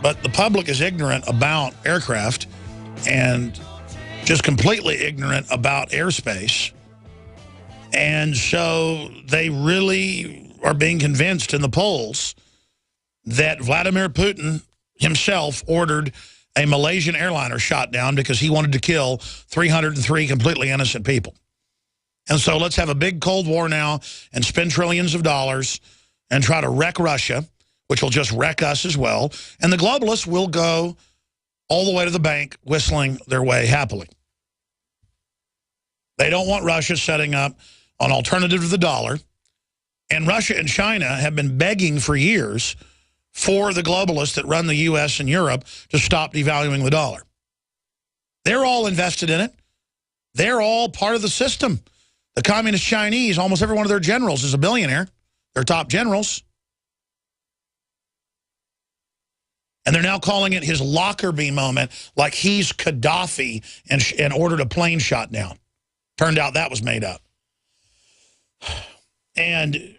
But the public is ignorant about aircraft and just completely ignorant about airspace. And so they really are being convinced in the polls that Vladimir Putin himself ordered a Malaysian airliner shot down because he wanted to kill 303 completely innocent people. And so let's have a big Cold War now and spend trillions of dollars and try to wreck Russia, which will just wreck us as well. And the globalists will go all the way to the bank whistling their way happily. They don't want Russia setting up an alternative to the dollar. And Russia and China have been begging for years for the globalists that run the U.S. and Europe to stop devaluing the dollar. They're all invested in it. They're all part of the system. The communist Chinese, almost every one of their generals is a billionaire. Their top generals. And they're now calling it his Lockerbie moment, like he's Gaddafi and ordered a plane shot down. Turned out that was made up. And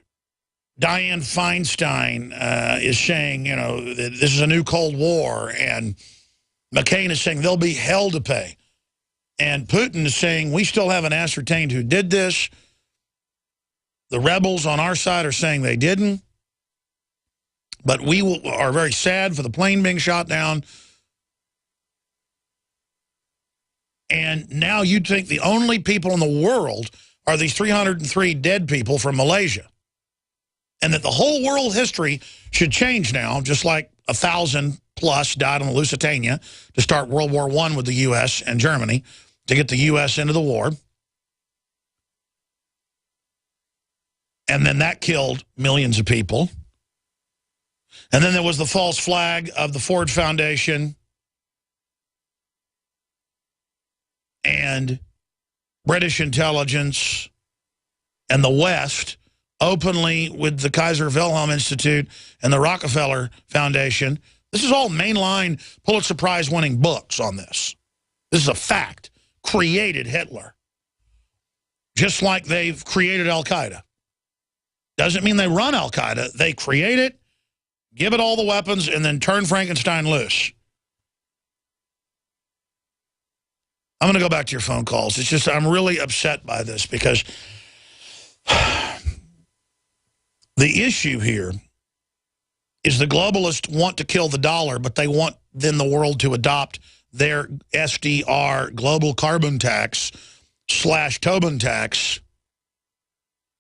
Dianne Feinstein is saying, you know, that this is a new Cold War. And McCain is saying there'll be hell to pay. And Putin is saying we still haven't ascertained who did this. The rebels on our side are saying they didn't. But we are very sad for the plane being shot down. And now you'd think the only people in the world are these 303 dead people from Malaysia. And that the whole world history should change now, just like 1,000 plus died on the Lusitania to start World War I with the U.S. and Germany to get the U.S. into the war. And then that killed millions of people. And then there was the false flag of the Ford Foundation and British intelligence and the West openly with the Kaiser Wilhelm Institute and the Rockefeller Foundation. This is all mainline Pulitzer Prize winning books on this. This is a fact. Created Hitler. Just like they've created Al-Qaeda. Doesn't mean they run Al-Qaeda. They create it, give it all the weapons, and then turn Frankenstein loose. I'm going to go back to your phone calls. It's just I'm really upset by this because the issue here is the globalists want to kill the dollar, but they want then the world to adopt their SDR, global carbon tax / Tobin tax.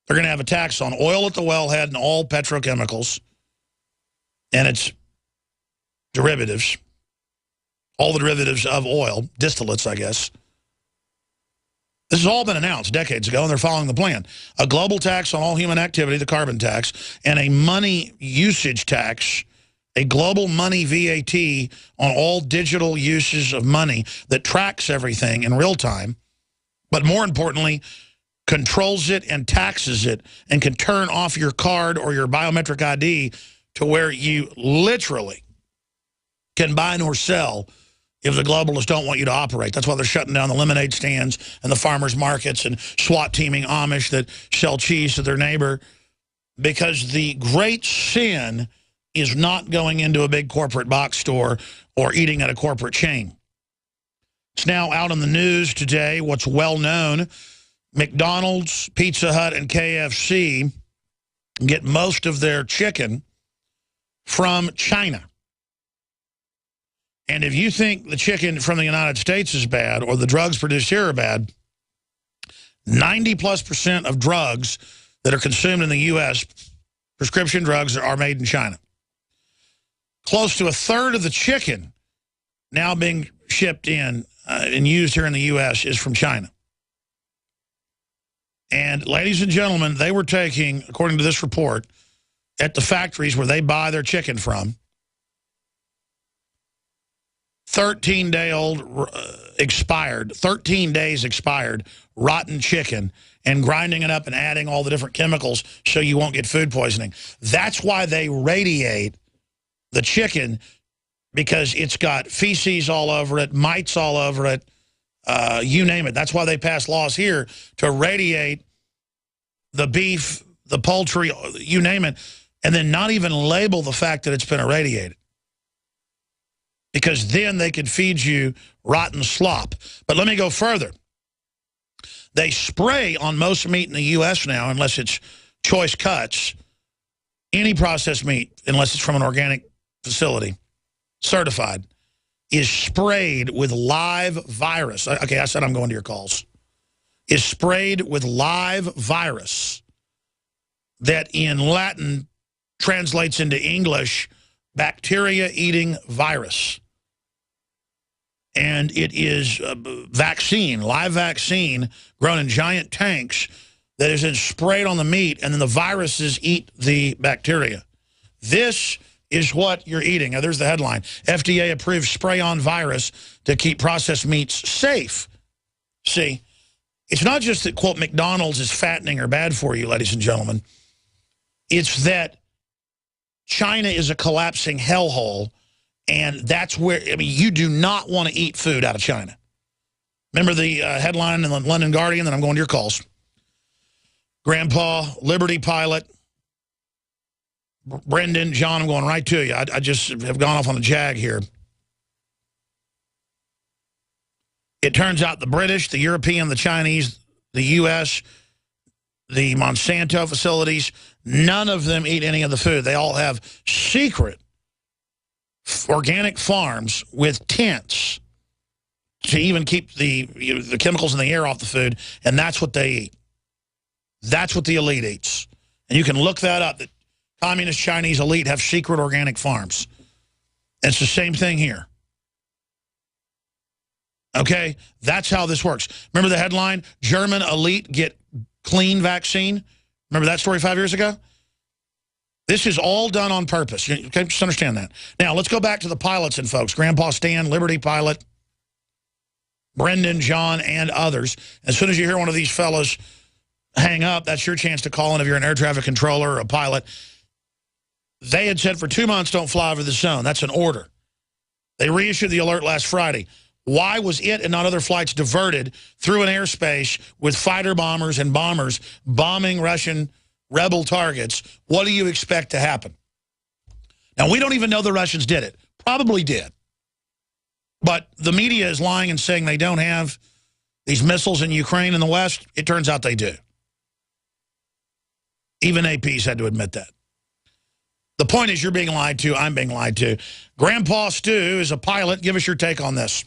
They're going to have a tax on oil at the wellhead and all petrochemicals and its derivatives, all the derivatives of oil, distillates, I guess. This has all been announced decades ago, and they're following the plan. A global tax on all human activity, the carbon tax, and a money usage tax, a global money VAT on all digital uses of money that tracks everything in real time, but more importantly, controls it and taxes it and can turn off your card or your biometric ID to where you literally can buy nor sell if the globalists don't want you to operate. That's why they're shutting down the lemonade stands and the farmers markets and SWAT teaming Amish that sell cheese to their neighbor, because the great sin is not going into a big corporate box store or eating at a corporate chain. It's now out in the news today, what's well known, McDonald's, Pizza Hut, and KFC get most of their chicken from China. And if you think the chicken from the United States is bad or the drugs produced here are bad, 90+% of drugs that are consumed in the U.S., prescription drugs, are made in China. Close to 1/3 of the chicken now being shipped in and used here in the U.S. is from China. And ladies and gentlemen, they were taking, according to this report, at the factories where they buy their chicken from, 13 days expired, rotten chicken, and grinding it up and adding all the different chemicals so you won't get food poisoning. That's why they radiate the chicken, because it's got feces all over it, mites all over it, you name it. That's why they pass laws here to radiate the beef, the poultry, you name it, and then not even label the fact that it's been irradiated. because then they could feed you rotten slop. But let me go further. They spray on most meat in the U.S. now, unless it's choice cuts, any processed meat, unless it's from an organic facility, certified, is sprayed with live virus. Okay, I said I'm going to your calls. Is sprayed with live virus that in Latin translates into English, bacteria-eating virus. And it is a vaccine, live vaccine, grown in giant tanks that is then sprayed on the meat, and then the viruses eat the bacteria. This is what you're eating. Now, there's the headline. FDA approves spray-on virus to keep processed meats safe. See, it's not just that, quote, McDonald's is fattening or bad for you, ladies and gentlemen. It's that China is a collapsing hellhole, and that's where, I mean, you do not want to eat food out of China. Remember the headline in the London Guardian? Then I'm going to your calls. Grandpa, Liberty pilot, Brendan, John, I'm going right to you. I just have gone off on a jag here. It turns out the British, the European, the Chinese, the U.S., the Monsanto facilities, none of them eat any of the food. They all have secret organic farms with tents to even keep the chemicals in the air off the food, and that's what they eat. That's what the elite eats. And you can look that up. The communist Chinese elite have secret organic farms. And it's the same thing here. Okay? That's how this works. Remember the headline, German elite get clean vaccine? Remember that story 5 years ago? This is all done on purpose. Okay, just understand that. Now, let's go back to the pilots and folks. Grandpa Stan, Liberty pilot, Brendan, John, and others. As soon as you hear one of these fellas hang up, that's your chance to call in if you're an air traffic controller or a pilot. They had said for 2 months, don't fly over the zone. That's an order. They reissued the alert last Friday. Why was it and not other flights diverted through an airspace with fighter bombers and bombers bombing Russian rebel targets? What do you expect to happen? Now, we don't even know the Russians did it. Probably did. But the media is lying and saying they don't have these missiles in Ukraine and the West. It turns out they do. Even AP's had to admit that. The point is you're being lied to. I'm being lied to. Grandpa Stu is a pilot. Give us your take on this.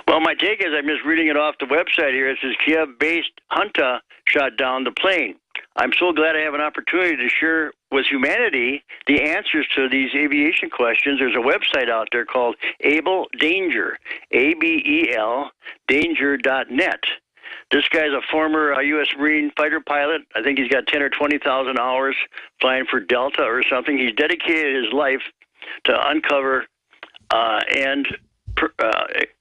Well, my take is, I'm just reading it off the website here. It says Kiev-based junta shot down the plane. I'm so glad I have an opportunity to share with humanity the answers to these aviation questions. There's a website out there called Able Danger, ABEL, danger.net. This guy's a former U.S. Marine fighter pilot. I think he's got 10 or 20,000 hours flying for Delta or something. He's dedicated his life to uncover and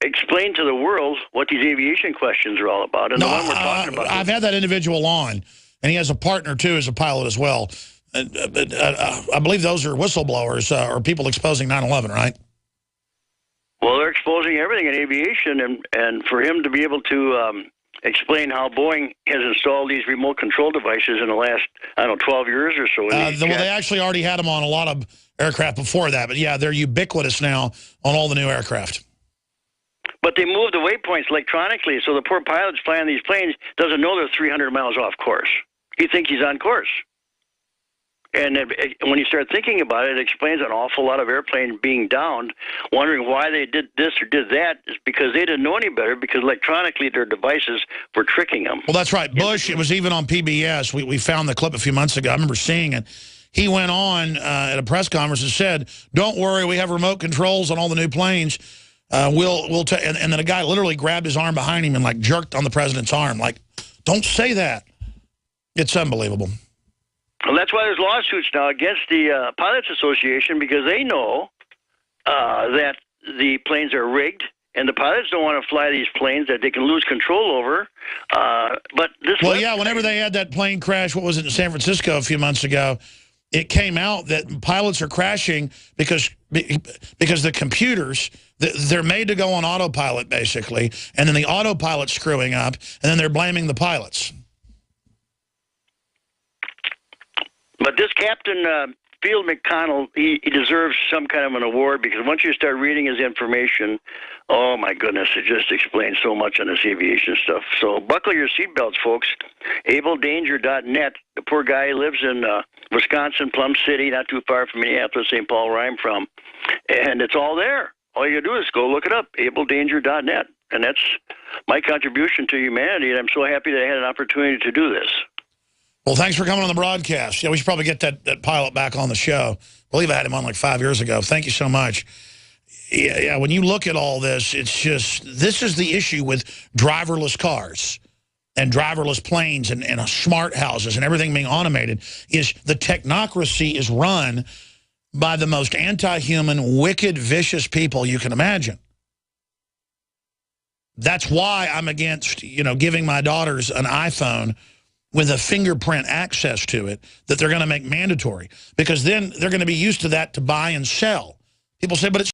explain to the world what these aviation questions are all about. And the one we're talking about. I've had that individual on, and he has a partner, too, as a pilot as well. I believe those are whistleblowers or people exposing 9/11, right? Well, they're exposing everything in aviation, and for him to be able to explain how Boeing has installed these remote control devices in the last, 12 years or so. Well, they actually already had them on a lot of aircraft before that, but yeah, they're ubiquitous now on all the new aircraft. But they move the waypoints electronically, so the poor pilot's flying these planes doesn't know they're 300 miles off course. He thinks he's on course. And when you start thinking about it, it explains an awful lot of airplanes being downed, wondering why they did this or did that. Is because they didn't know any better, because electronically their devices were tricking them. Well, that's right. Bush, it was even on PBS. We found the clip a few months ago. I remember seeing it. He went on at a press conference and said, don't worry, we have remote controls on all the new planes. We'll take, and then a guy literally grabbed his arm behind him and like jerked on the president's arm. Like, don't say that. It's unbelievable. Well, that's why there's lawsuits now against the Pilots Association, because they know that the planes are rigged, and the pilots don't want to fly these planes that they can lose control over. But this yeah, whenever they had that plane crash, what was it, in San Francisco a few months ago, it came out that pilots are crashing because the computers, they're made to go on autopilot, basically, and then the autopilot's screwing up, and then they're blaming the pilots. But this captain Field McConnell, he deserves some kind of an award, because once you start reading his information, oh my goodness, it just explains so much on this aviation stuff. So buckle your seatbelts, folks. AbleDanger.net. The poor guy lives in Wisconsin, Plum City, not too far from Minneapolis, St. Paul, where I'm from. And it's all there. All you do is go look it up, AbleDanger.net. And that's my contribution to humanity, and I'm so happy that I had an opportunity to do this. Well, thanks for coming on the broadcast. Yeah, we should probably get that pilot back on the show. I believe I had him on like 5 years ago. Thank you so much. Yeah, when you look at all this, it's just, this is the issue with driverless cars and driverless planes and smart houses and everything being automated, is the technocracy is run by the most anti-human, wicked, vicious people you can imagine. That's why I'm against, giving my daughters an iPhone with a fingerprint access to it that they're going to make mandatory, because then they're going to be used to that to buy and sell. People say, but it's